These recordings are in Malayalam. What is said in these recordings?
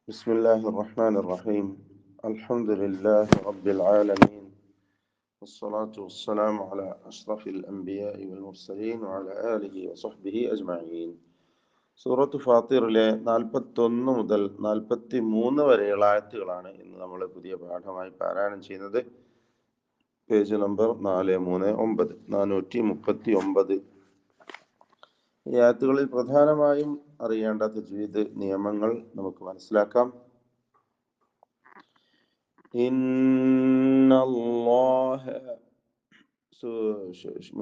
بسم الله الرحمن الرحيم. الحمد لله رب العالمين، والصلاة والسلام على أشرف الأنبياء والمرسلين وعلى آله وصحبه أجمعين. സൂറത്ത് ഫാത്തിറിലെ 41 മുതൽ 43 വരെയുള്ള ആയത്തുകളാണ് ഇന്ന് നമ്മൾ പുതിയ പാഠമായി പാരായണം ചെയ്യുന്നത്. Page number 439. ഈ ആയത്തുകളിൽ പ്രധാനമായും അറിയേണ്ട തജ്വീദ് നിയമങ്ങൾ നമുക്ക് മനസ്സിലാക്കാം. ഇന്നല്ലാഹ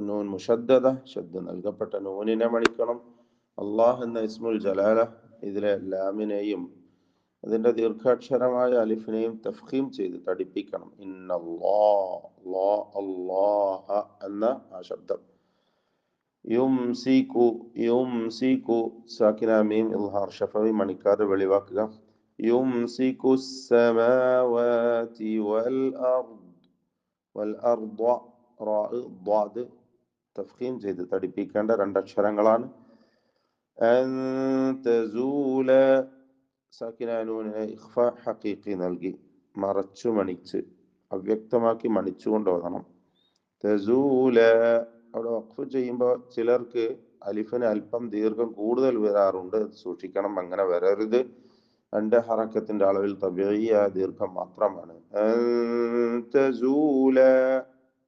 നൂൻ മുഷദ്ദദ, ശബ്ദ നൽകപ്പെട്ട നൂനിനെ മണിക്കണം. അള്ളാഹ് എന്ന ഇസ്മുൽ ജലാല ഇതിലെ ലാമിനെയും അതിന്റെ ദീർഘാക്ഷരമായ അലിഫിനെയും തഫ്ഖീം ചെയ്ത് തടിപ്പിക്കണം. അല്ലാഹ എന്ന ആ ശബ്ദം. യുംസികു സാക്കിന മീം ഇൽഹാർ ഷഫവി മണിക്കാതെ വെളിവാക്കുക. യുംസികു السماوات والأرض ضاد തഫ്ഖീം ചെയ്ത് തടിപ്പിക്കേണ്ട രണ്ടക്ഷരങ്ങളാണ്. അൻ തസൂല സാക്കിന നൂനിനെ ഇഖ്ഫ ഹഖീഖി നൽകി മറച്ചു മണിച്ച് അവ്യക്തമാക്കി മണിച്ചുകൊണ്ട് ഓതണം. തസൂല അവിടെ വഖഫ് ചെയ്യുമ്പോൾ ചിലർക്ക് അലിഫിന് അല്പം ദീർഘം കൂടുതൽ വരാറുണ്ട്. സൂക്ഷിക്കണം, അങ്ങനെ വരരുത്. രണ്ട് ഹറക്കത്തിന്റെ അളവിൽ തബീയ ദീർഘം മാത്രമാണ്. തസൂല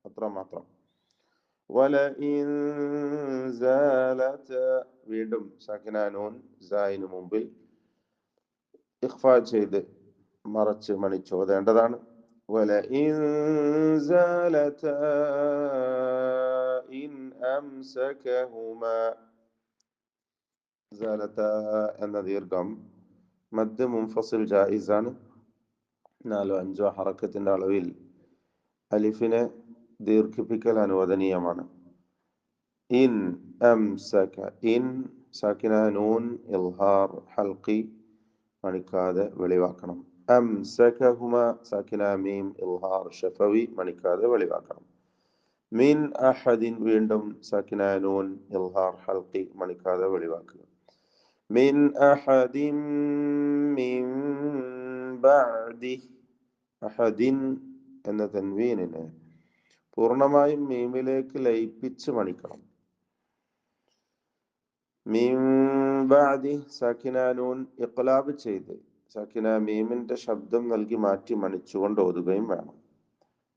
അത്ര മാത്രം. വലഇൻ സാലത വീണ്ടും സാക്കിന നൂൻ സായിന് മുമ്പിൽ ഇഖ്ഫ ചെയ്ത് മറച്ച് മണിച്ചോതേണ്ടതാണ്. വലഇൻ സാലത ഇൻ അംസകഹുമാ സാലത എന്ന ദീർഘം മദ് മുൻഫസിൽ ജായിസാണ്. 4-5 ഹറക്കത്തിന്റെ അളവിൽ അലിഫിനെ ദീർഘിപ്പിക്കൽ അനുവദനീയമാണ്. ഇൻ അംസക ഇൻ സാക്കിന നൂൻ ഇൽഹാർ ഹൽഖി മണിക്കാതെ വെളിവാക്കണം. അംസകഹുമ സാക്കിന മീം ഇൽഹാർ ഷഫവി മണിക്കാതെ വെളിവാക്കണം. മിൻ അഹദിൻ വീണ്ടും സാക്കിന നൂൻ ഇൽഹാർ ഹൽഖി മണിക്കാതെ വെളിവാക്കുക. മിൻ അഹദിൻ മിൻ ബഅദി അഹദിൻ എന്ന തൻവീനിനെ പൂർണ്ണമായും മീമിലേക്ക് ലയിപ്പിച്ച് മണിക്കണം. മിൻ ബഅദി സാക്കിന നൂൻ ഇഖ്ലാബ് ചെയ്ത് സാക്കിന മീമിന്റെ ശബ്ദം നൽകി മാറ്റി മണിച്ചുകൊണ്ട് ഓതുകയും വേണം.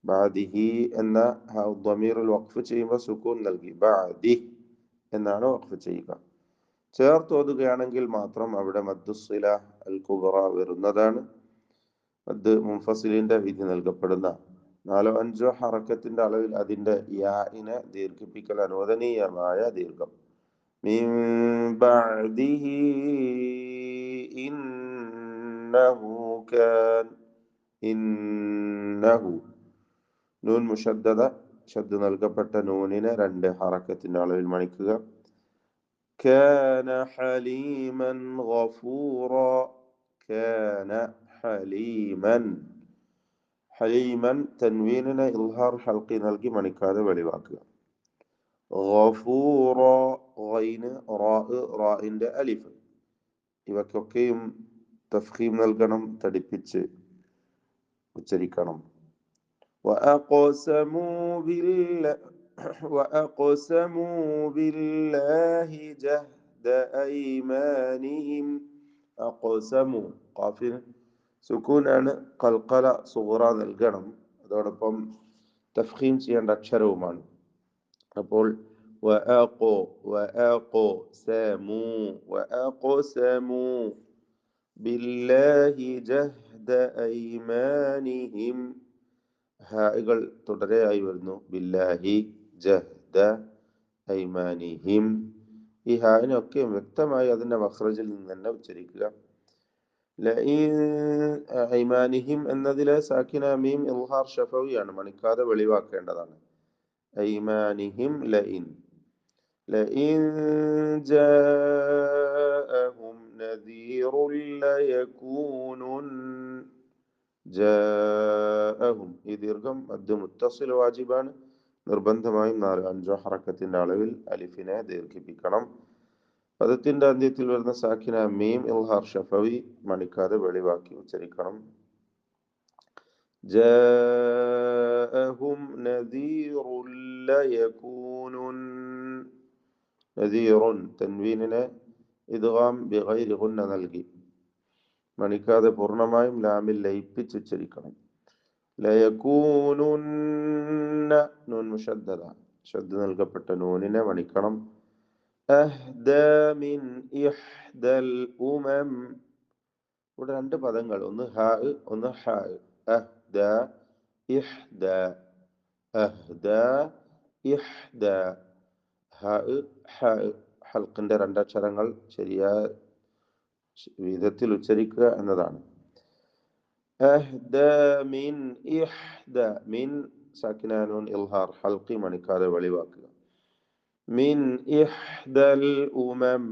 ബഅദിഹി എന്ന ളമീറുൽ വഖഫ് ചെയ്യുമ്പോൾ സുക്കൂൻ നൽകി ബഅദി എന്നാണ് വഖഫ് ചെയ്യുക. ചേർത്ത് ഓതുകയാണെങ്കിൽ മാത്രം അവിടെ മദ്ദുസ്സില അൽ കുബ്ര വരുന്നതാണ്. മദ് മുൻഫസിലിന്റെ വിധി നൽകപ്പെടുന്ന 4-5 ഹറക്കത്തിന്റെ അളവിൽ അതിന്റെ യാഇനെ ദീർഘിപ്പിക്കൽ അനുവദനീയമായ ദീർഘം. മിൻ ബഅദിഹി ഇന്നഹു കാൻ ഇന്നഹു നൂൻ മുഷദ്ദദ ശബ്ദ നൽകപ്പെട്ട നൂനിനെ 2 ഹറക്കത്തിന്റെ അളവിൽ മണിക്കുക. കാന ഹലീമൻ ഗഫൂറാ കാന ഹലീമൻ ഹലീമൻ തൻവീനിനെ ഇൽഹാർ ഹൽഖി നൽകി മണിക്കാതെ വെളിവാക്കുക. ഗഫൂറ ഗൈന് റാഇന്റെ അലിഫ് ഇവയ്ക്കൊക്കെയും തഫ്ഖീം നൽകണം, തടിപ്പിച്ച് ഉച്ചരിക്കണം. وأقسموا بالله جهد أيمانهم أقسموا ഖാഫിന് സുക്കൂനാണ്. ഖൽഖല സുഗ്റ നൽകണം, അതോടൊപ്പം തഫ്ഖീം ചെയ്യേണ്ട അക്ഷരവുമാണ്. അപ്പോൾ وأقسموا بالله جهد أيمانهم ഹാകൾ തുടരെയായി വരുന്നു. ബില്ലാഹി ജഹ്ദ ഐമാനിഹിം ഈ ഹാനൊക്കെ വ്യക്തമായി അതിന്റെ മഖ്റജിൽ നിന്ന് തന്നെ ഉച്ചരിക്കുക. ഐമാനിഹിം എന്നതിലെ സാക്കിന മീം ഇൽഹാർ ഷഫവിയാണ്, മണിക്കാതെ വെളിവാക്കേണ്ടതാണ്. ഐമാനിഹിം ലഇൻ ജാഅഹും നദീറുൻ ലയകൂനുൻ ജാഅഹും ഈ ദീർഘം മദ് മുത്തസിൽ വാജിബാണ്. നിർബന്ധമായും 4-5 ഹറക്കത്തിന്റെ അളവിൽ അലിഫിനെ ദീർഘിപ്പിക്കണം. പദത്തിന്റെ അന്ത്യത്തിൽ വരുന്ന സാക്കിന മീം ഇൽഹാർ ഷഫവി മണിക്കാതെ വെളിവാക്കി ഉച്ചരിക്കണം. ജാഅഹും നദീറുൻ ലയകൂനുൻ. നദീറുൻ തൻവീനിനെ ഇദ്ഗാം ബിഗൈരി ഗുന്ന നൽകി മണിക്കാതെ പൂർണ്ണമായും ലാമിൽ ലയിപ്പിച്ച് ഉച്ചരിക്കണം. ലയകൂനുന്ന നൂൻ മുഷദ്ദദ, ഷദ്ദ നൽകപ്പെട്ട നൂനിനെ മണിക്കണം. അഹ്ദാ മിൻ ഇഹ്ദൽ ഉമം. ഇവിടെ രണ്ട് പദങ്ങൾ, ഒന്ന് ഹാ ഒന്ന് ഹാ. അഹ്ദാ ഇഹ്ദാ, അഹ്ദാ ഇഹ്ദാ. ഹാ ഹാ, ഹൽക്കിന്റെ രണ്ടക്ഷരങ്ങൾ ശരിയായ വിധത്തിൽ ഉച്ചരിക്കുക എന്നതാണ്. അഹ്ദാ മിൻ ഇഹ്ദാ, മിൻ സാക്കിന നൂൻ ഇൽഹാർ ഹൽഖി മണിക്കാതെ വെളിവാക്കുക. മിൻ ഇഹ്ദൽ ഉമം.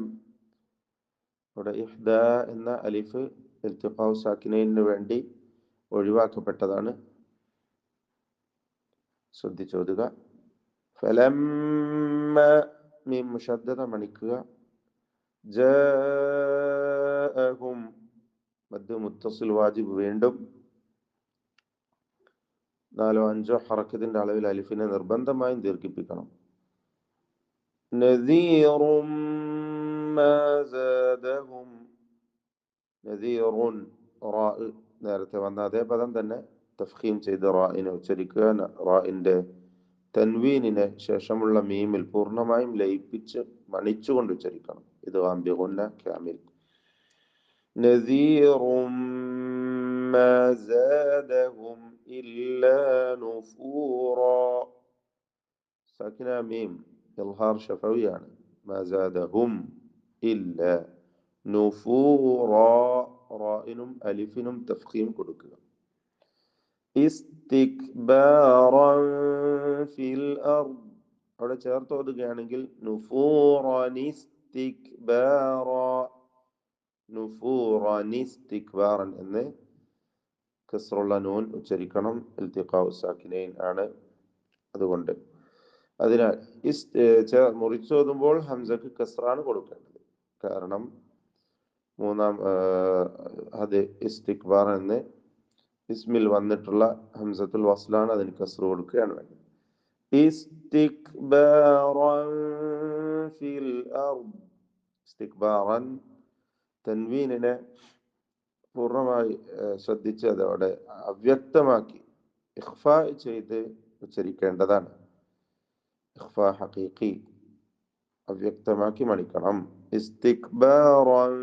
ഇവിടെ ഇഹ്ദ എന്ന അലിഫ് ഇൽത്തിഖാഉ സാക്കിനൈന് വേണ്ടി ഒഴിവാക്കപ്പെട്ടതാണ്, ശ്രദ്ധിച്ചോതുക. ഫലമ്മ മീം മുഷദ്ദദ മണിക്കുക. ജാഅഹും മദ് മുത്തസിൽ വാജിബ് വീണ്ടും 4-5 ഹറക്കത്തിന്റെ അളവിൽ അലിഫിനെ നിർബന്ധമായും ദീർഘിപ്പിക്കണം. നദീറും മാ സാദഹും. നദീറുൻ റാ നേരത്തെ വന്ന അതേ പദം തന്നെ തഫ്ഖീം ചെയ്ത് റാഇനെ ഉച്ചരിക്കുക. റാഇന്റെ തൻവീനിനെ ശേഷമുള്ള മീമിൽ പൂർണ്ണമായും ലയിപ്പിച്ച് മണിച്ചുകൊണ്ട് ഉച്ചരിക്കണം. ഇത് ഗുന്ന കാമിൽ. നദീറും മാ സാദഹും ഇല്ലാ നുഫൂറാ. സാക്കിന മീം ഇൽഹാർ ഷഫവിയാണ്. മാ സാദഹും ഇല്ലാ നുഫൂറാ. റാഇനും അലിഫിനും തഫ്ഖീം കൊടുക്കുക. ഇസ്തിക്ബാറൻ ഫിൽ അർദ്. അവിടെ ചേർത്ത് ഓതുകയാണെങ്കിൽ നുഫൂറൻ ഇസ്തിക്ബാറാ, നുഫൂറൻ ഇസ്തിക്ബാറൻ എന്ന് കസ്റുള്ള നൂൻ ഉച്ചരിക്കണം. ഇൽതിഖാഉ സാക്കിനൈൻ ആണ് അതുകൊണ്ട്. അതിനാൽ മുറിച്ചോതുമ്പോൾ ഹംസക്ക് കസ്റാണ് കൊടുക്കേണ്ടത്. കാരണം മൂന്നാം അത് ഇസ്തിക്ബാർ എന്ന് ഇസ്മിൽ വന്നിട്ടുള്ള ഹംസത്തുൽ വസ്ലാണ്, അതിന് കസ്റ് കൊടുക്കുകയാണ് വേണ്ടത്. ഇസ്തിക്ബാറൻ ഫിൽ അർദ്. ഇസ്തിക്ബാറൻ തൻവീനിനെ പൂർണ്ണമായി ശ്രദ്ധിച്ച് അതോടെ അവ്യക്തമാക്കി ഇഖ്ഫാ ചെയ്ത് ഉച്ചരിക്കേണ്ടതാണ്. ഇഖ്ഫാ ഹഖീഖി അവ്യക്തമാക്കി മണിക്കണം. ഇസ്തിക്ബാറൻ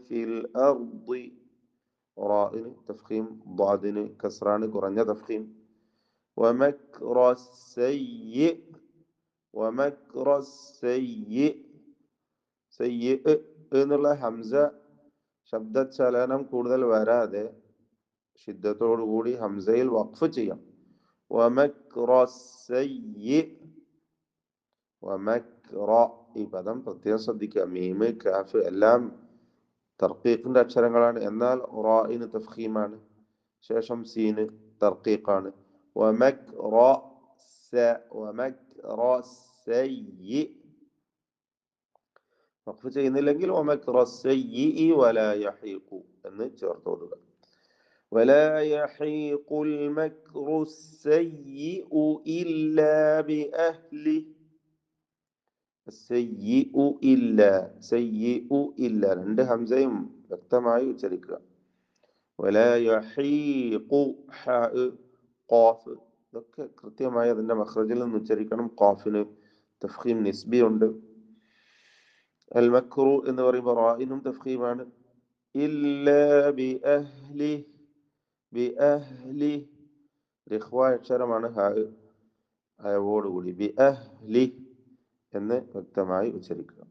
ഫിൽ അർദി. റാഇന് തഫ്ഖീം, ضادന് കസ്റാണ് കുറഞ്ഞ തഫ്ഖീം. വമക്റ സയ്യി, വമക്റ സയ്യി. സയ്യി എന്നുള്ള ഹംസ ശബ്ദചലനം കൂടുതൽ വരാതെ ഷിദ്ദത്തോടുകൂടി ഹംസയിൽ വഖഫ് ചെയ്യാം. വമക്റ സയ്യി, വമക്റ. ഈ പദം പ്രത്യേകം ശ്രദ്ധിക്കുക. മീമ് കാഫ് എല്ലാം തർക്കീഖിന്റെ അക്ഷരങ്ങളാണ്. എന്നാൽ റാഇന് തഫ്ഖീമാണ്, ശേഷം സീന് തർക്കീഖാണ്. വമക്റ വമക്റ സയ്യി. വഖഫ് ചെയ്യുന്നില്ലെങ്കിൽ വമക്റ സയ്യി വലാ യഹീഖു എന്ന് ചേർത്തോടുക. വലാ യഹീഖുൽ മക്റു സയ്യിഉ ഇല്ലാ ബിഅഹ്ലി. സയ്യിഉ ഇല്ലാ, സയ്യിഉ ഇല്ലാ രണ്ട് ഹംസയും വ്യക്തമായി ഉച്ചരിക്കുക. വലാ യഹീഖു ഹാ ഖാഫ്, ഇതൊക്കെ കൃത്യമായി അതിന്റെ മഖ്റജിൽ നിന്ന് ഉച്ചരിക്കണം. ഖാഫിന് തഫ്ഖീം നിസ്ബി ഉണ്ട്. അൽ മക്റു എന്ന് പറയുമ്പോൾ റാഇനും തഫ്ഖീമാണ്. ഇല്ലാ ബിഅഹ്ലി, ബിഅഹ്ലി ഇഖ്വാ അക്ഷരമാണ് ഹാ അയവോടുകൂടി. ബിഅഹ്ലി എന്ന് വ്യക്തമായി ഉച്ചരിക്കുക.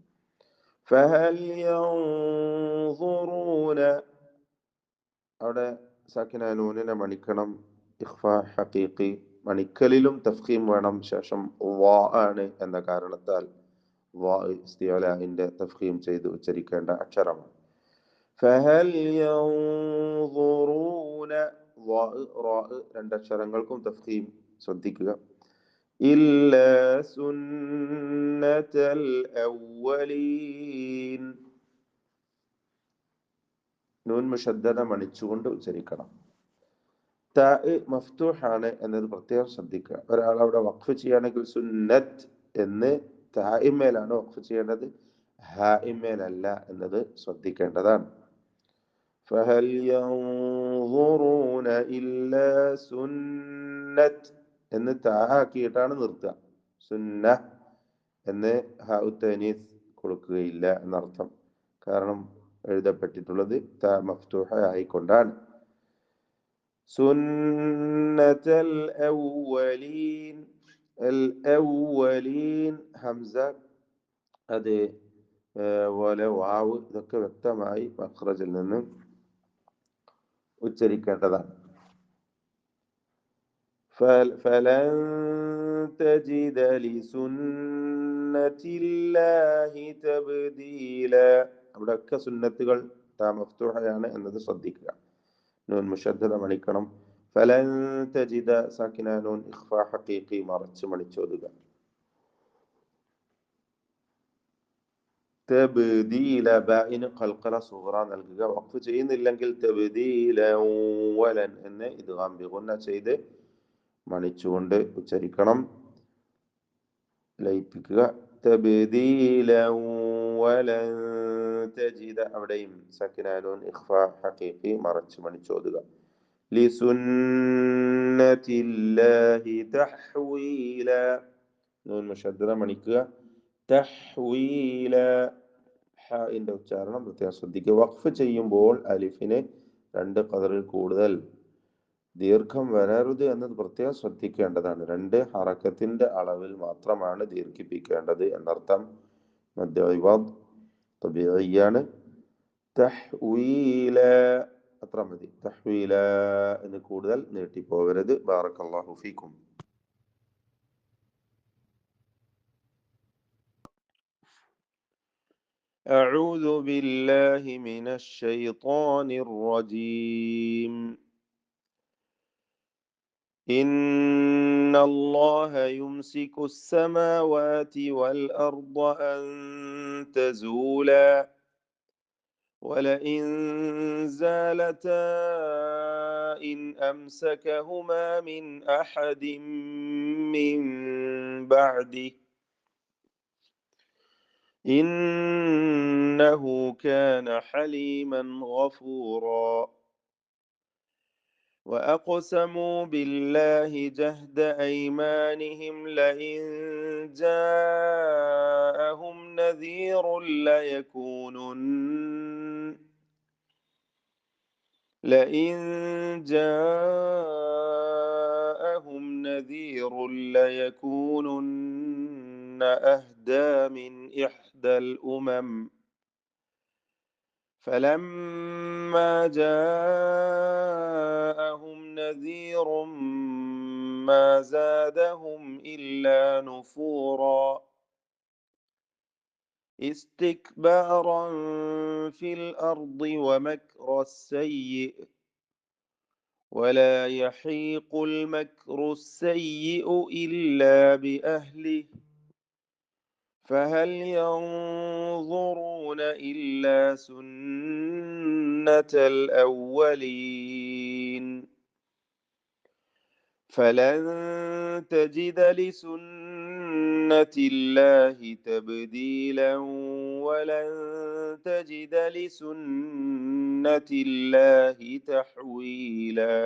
ഫഹൽ യൻദുറൂന. അവിടെ സാക്കിന നൂനിനെ മണിക്കണം. ഇഖ്ഫാ ഹഖീഖി മണിക്കലിലും തഫ്ഖീം വേണം. ശേഷം വാ ആണ് എന്ന കാരണത്താൽ വാ ഇസ്തിഅലാഇന്റെ തഫ്ഖീം ചെയ്ത് ഉച്ചരിക്കേണ്ട അക്ഷരമാണ്. ഫഹൽ യൻദുറൂന. വാ റാ രണ്ടക്ഷരങ്ങൾക്കും തഫ്ഖീം ശ്രദ്ധിക്കുക. إلا سنة الأولين. നൂൻ മുഷദ്ദദ മണിച്ചുകൊണ്ട് ഉച്ചരിക്കണം. താ മഫ്തൂഹാണ് എന്നത് പ്രത്യേകം ശ്രദ്ധിക്കുക. ഒരാൾ അവിടെ വഖഫ് ചെയ്യുകയാണെങ്കിൽ സുന്നത്ത് എന്ന് താഇമേലാണ് വഖഫ് ചെയ്യേണ്ടത്, ഹാഇമേലല്ല എന്നത് ശ്രദ്ധിക്കേണ്ടതാണ്. ഫഹൽ യൻദുറൂന ഇല്ലാ സുന്നത്ത് എന്ന് താ ആക്കിയിട്ടാണ് നിർത്തുക. സുന്ന എന്ന് ഹാ തനീസ് കൊടുക്കുകയില്ല എന്നർത്ഥം. കാരണം എഴുതപ്പെട്ടിട്ടുള്ളത് താ മഫ്തൂഹ ആയിക്കൊണ്ടാണ്. സുന്നത്തൽ അവ്വലീൻ. അൽ അവ്വലീൻ ഹംസ, അത് പോലെ വാവ്, ഇതൊക്കെ വ്യക്തമായി മഖ്റജിൽ നിന്ന് ഉച്ചരിക്കേണ്ടതാണ്. ഫലൻ തജിദ ലിസുന്നത്തില്ലാഹി തബ്ദീല. അവിടെയൊക്കെ സുന്നത്തുകൾ താ മഫ്തൂഹയാണ് എന്നത് ശ്രദ്ധിക്കുക. നൂൻ മുഷദ്ദദ മണിക്കണം. ഫലൻ തജിദ സാക്കിന നൂൻ ഇഖ്ഫാ ഹഖീഖി മറച്ച് മണിച്ചോതുക. തബ്ദീല ബാഇന് ഖൽഖല സുഗ്റ നൽകുക. വഖഫ് ചെയ്യുന്നില്ലെങ്കിൽ തബ്ദീല വലൻ എന്ന് ഇദ്ഗാം ബിഗുന്ന ചെയ്ത് മണിച്ചുകൊണ്ട് ഉച്ചരിക്കണം, ലയിപ്പിക്കുക. തബ്ദീല വലൻ തജിദ, അവിടെയും സാക്കിന നൂൻ ഇഖ്ഫാ ഹഖീഖി മറച്ച് മണിച്ചോതുക. ലിസുന്നത്തില്ലാഹി തഹ്വീല. നൂൻ മുഷദ്ദദ മണിക്കുക. തഹ്വീല, ഹാഇന്റെ ഉച്ചാരണം പ്രത്യേകം ശ്രദ്ധിക്കുക. വഖഫ് ചെയ്യുമ്പോൾ അലിഫിന് 2 ഖദറിൽ കൂടുതൽ ദീർഘം വരരുത് എന്നത് പ്രത്യേകം ശ്രദ്ധിക്കേണ്ടതാണ്. 2 ഹറക്കത്തിന്റെ അളവിൽ മാത്രമാണ് ദീർഘിപ്പിക്കേണ്ടത് എന്നർത്ഥം. മദ്ദഇവാദ് തബീഇയാണ്. തഹ്വീല അത്ര മതി. തഹ്വീല എന്ന് കൂടുതൽ നീട്ടിപ്പോവരുത്. ബാറക്കല്ലാഹു ഫീക്കും. أعوذ بالله من الشيطان الرجيم. إن الله يمسك السماوات والأرض أن تزولا ولئن زالتا إن أمسكهما من أحد من بعده إنه كان حليما غفورا. وأقسموا بالله جهد أيمانهم لئن جاءهم نذير ليكونن أهدى من إحدى الأمم فلما جاءهم نذير ما زادهم إلا نفورا استكبارا في الأرض ومكر السيء ولا يحيق المكر السيء إلا بأهله فهل ينظرون إلا سنة الأولين فلن تجد لسنة الله تبديلا ولن تجد لسنة الله تحويلا.